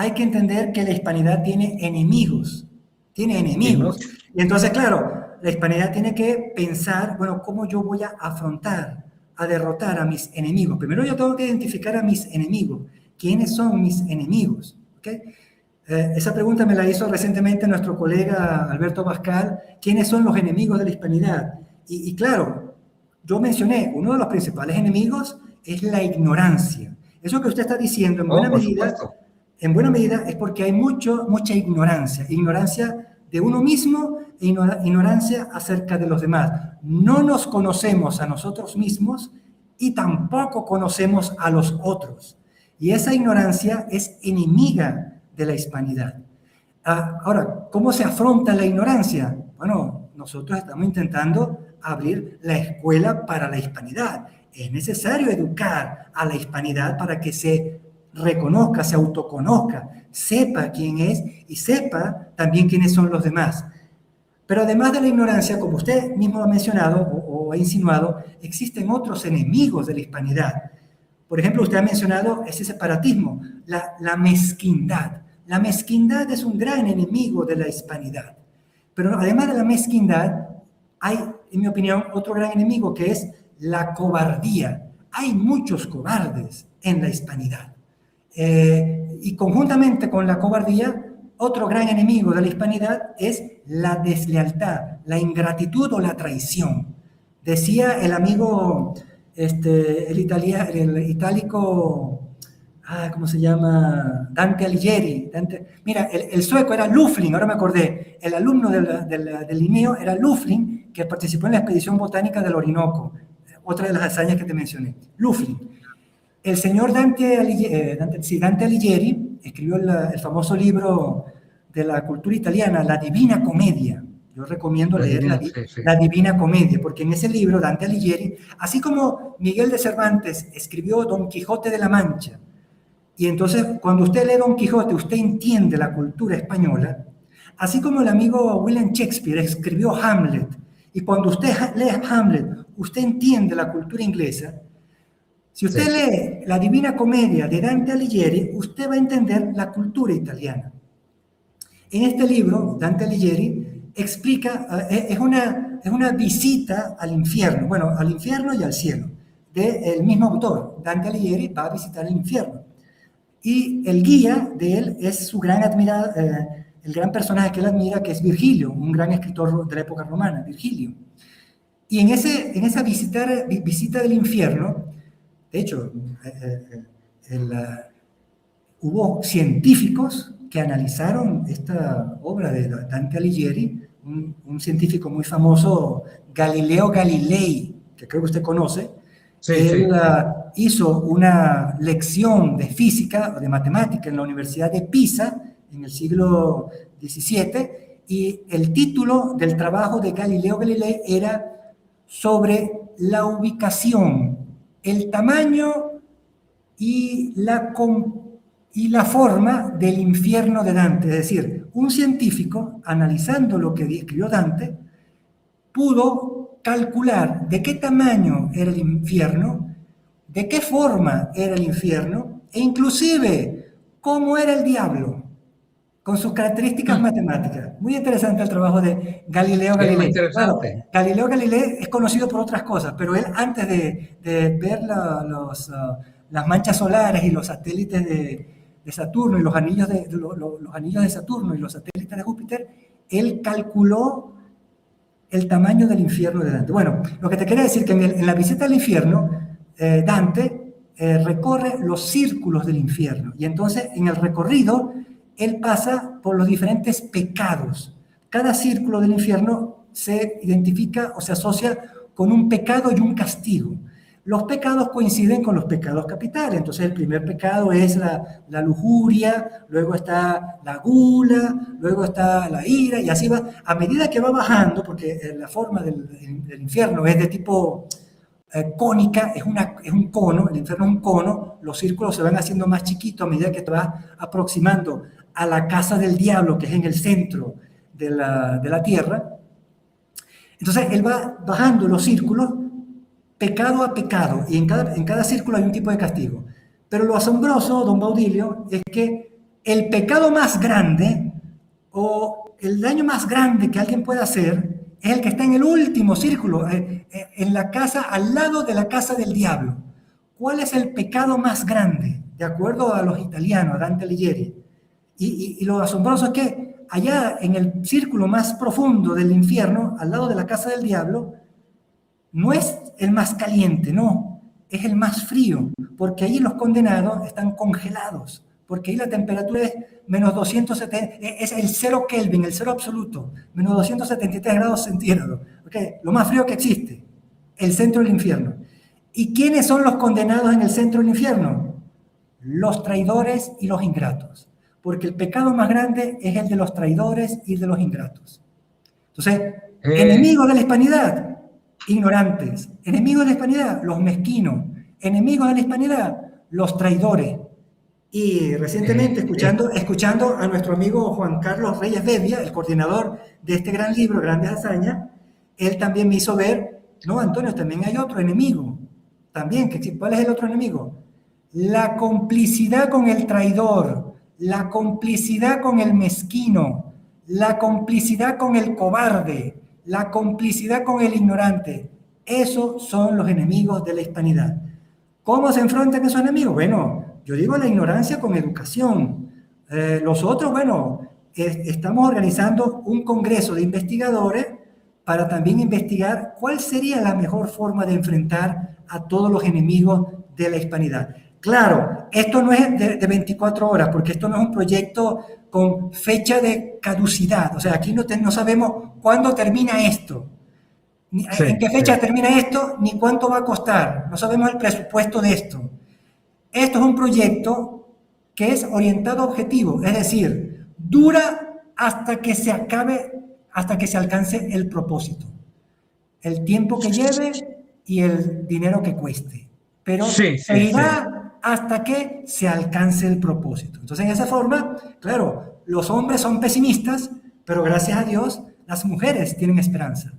hay que entender que la hispanidad tiene enemigos. Tiene enemigos. Y entonces, claro, la hispanidad tiene que pensar, bueno, ¿cómo yo voy a afrontar, a derrotar a mis enemigos? Primero yo tengo que identificar a mis enemigos. ¿Quiénes son mis enemigos? ¿Okay? Esa pregunta me la hizo recientemente nuestro colega Alberto Pascal. ¿Quiénes son los enemigos de la hispanidad? Y claro, yo mencioné, uno de los principales enemigos es la ignorancia. Eso que usted está diciendo, en buena medida es porque hay mucha ignorancia. Ignorancia de uno mismo e ignorancia acerca de los demás. No nos conocemos a nosotros mismos y tampoco conocemos a los otros. Y esa ignorancia es enemiga de la hispanidad. Ahora, ¿cómo se afronta la ignorancia? Bueno, nosotros estamos intentando abrir la escuela para la hispanidad. Es necesario educar a la hispanidad para que se reconozca, se autoconozca, sepa quién es y sepa también quiénes son los demás. Pero además de la ignorancia, como usted mismo ha mencionado o ha insinuado, existen otros enemigos de la hispanidad. Por ejemplo, usted ha mencionado ese separatismo, la mezquindad. La mezquindad es un gran enemigo de la hispanidad. Pero además de la mezquindad, hay, en mi opinión, otro gran enemigo que es la cobardía. Hay muchos cobardes en la hispanidad. Y conjuntamente con la cobardía, otro gran enemigo de la hispanidad es la deslealtad, la ingratitud o la traición. Decía el amigo, el itálico, ¿cómo se llama? Dante Alighieri. Mira, el sueco era Luflin, ahora me acordé. El alumno del Linneo era Luflin, que participó en la expedición botánica del Orinoco, otra de las hazañas que te mencioné. Luflin. El señor Dante Alighieri escribió el famoso libro de la cultura italiana, La Divina Comedia. Yo recomiendo leer la Divina Comedia, porque en ese libro Dante Alighieri, así como Miguel de Cervantes escribió Don Quijote de la Mancha, y entonces cuando usted lee Don Quijote, usted entiende la cultura española, así como el amigo William Shakespeare escribió Hamlet, y cuando usted lee Hamlet, usted entiende la cultura inglesa. Si usted lee la Divina Comedia de Dante Alighieri, usted va a entender la cultura italiana. En este libro, Dante Alighieri explica, es una visita al infierno, bueno, al infierno y al cielo, del mismo autor. Dante Alighieri va a visitar el infierno. Y el guía de él es su gran admirado, el gran personaje que él admira, que es Virgilio, un gran escritor de la época romana, Virgilio. Y en esa visita del infierno, de hecho, hubo científicos que analizaron esta obra de Dante Alighieri, un científico muy famoso, Galileo Galilei, que creo que usted conoce. Él hizo una lección de física o de matemática en la Universidad de Pisa en el siglo XVII, y el título del trabajo de Galileo Galilei era sobre la ubicación, el tamaño y la forma del infierno de Dante. Es decir, un científico, analizando lo que escribió Dante, pudo calcular de qué tamaño era el infierno, de qué forma era el infierno, e inclusive cómo era el diablo, con sus características matemáticas. Muy interesante el trabajo de Galileo Galilei. Claro, Galileo Galilei es conocido por otras cosas, pero él, antes de ver las manchas solares y los satélites de Saturno y los anillos de Saturno y los satélites de Júpiter, él calculó el tamaño del infierno de Dante. Bueno, lo que te quería decir que en la visita al infierno, Dante recorre los círculos del infierno, y entonces en el recorrido él pasa por los diferentes pecados. Cada círculo del infierno se identifica o se asocia con un pecado y un castigo. Los pecados coinciden con los pecados capitales. Entonces el primer pecado es la lujuria, luego está la gula, luego está la ira, y así va. A medida que va bajando, porque la forma del infierno es de tipo cónica, es un cono, el infierno es un cono, los círculos se van haciendo más chiquitos a medida que te vas aproximando a la casa del diablo, que es en el centro de la tierra. Entonces él va bajando los círculos pecado a pecado, y en cada círculo hay un tipo de castigo. Pero lo asombroso, don Baudilio, es que el pecado más grande o el daño más grande que alguien puede hacer es el que está en el último círculo, en la casa, al lado de la casa del diablo. ¿Cuál es el pecado más grande? De acuerdo a los italianos, a Dante Alighieri. Y lo asombroso es que allá en el círculo más profundo del infierno, al lado de la casa del diablo, no es el más caliente, no, es el más frío, porque ahí los condenados están congelados, porque ahí la temperatura es menos 270, es el cero Kelvin, el cero absoluto, menos 273 grados centígrados, okay, lo más frío que existe, el centro del infierno. ¿Y quiénes son los condenados en el centro del infierno? Los traidores y los ingratos, porque el pecado más grande es el de los traidores y de los ingratos. Entonces, enemigos de la hispanidad, ignorantes. Enemigos de la hispanidad, los mezquinos. Enemigos de la hispanidad, los traidores. Y recientemente, escuchando a nuestro amigo Juan Carlos Reyes Bedia, el coordinador de este gran libro, Grandes Hazañas, él también me hizo ver, no, Antonio, también hay otro enemigo. También, ¿cuál es el otro enemigo? La complicidad con el traidor, la complicidad con el mezquino, la complicidad con el cobarde, la complicidad con el ignorante. Esos son los enemigos de la hispanidad. ¿Cómo se enfrentan esos enemigos? Bueno, yo digo la ignorancia con educación. Los otros, bueno, estamos organizando un congreso de investigadores para también investigar cuál sería la mejor forma de enfrentar a todos los enemigos de la hispanidad. Claro, esto no es de 24 horas, porque esto no es un proyecto con fecha de caducidad. O sea, aquí no sabemos cuándo termina esto, ni en qué fecha termina esto, ni cuánto va a costar. No sabemos el presupuesto de esto. Esto es un proyecto que es orientado a objetivo, es decir, dura hasta que se acabe, hasta que se alcance el propósito. El tiempo que lleve y el dinero que cueste. Pero seguirá hasta que se alcance el propósito. Entonces, en esa forma, claro, los hombres son pesimistas, pero gracias a Dios, las mujeres tienen esperanza.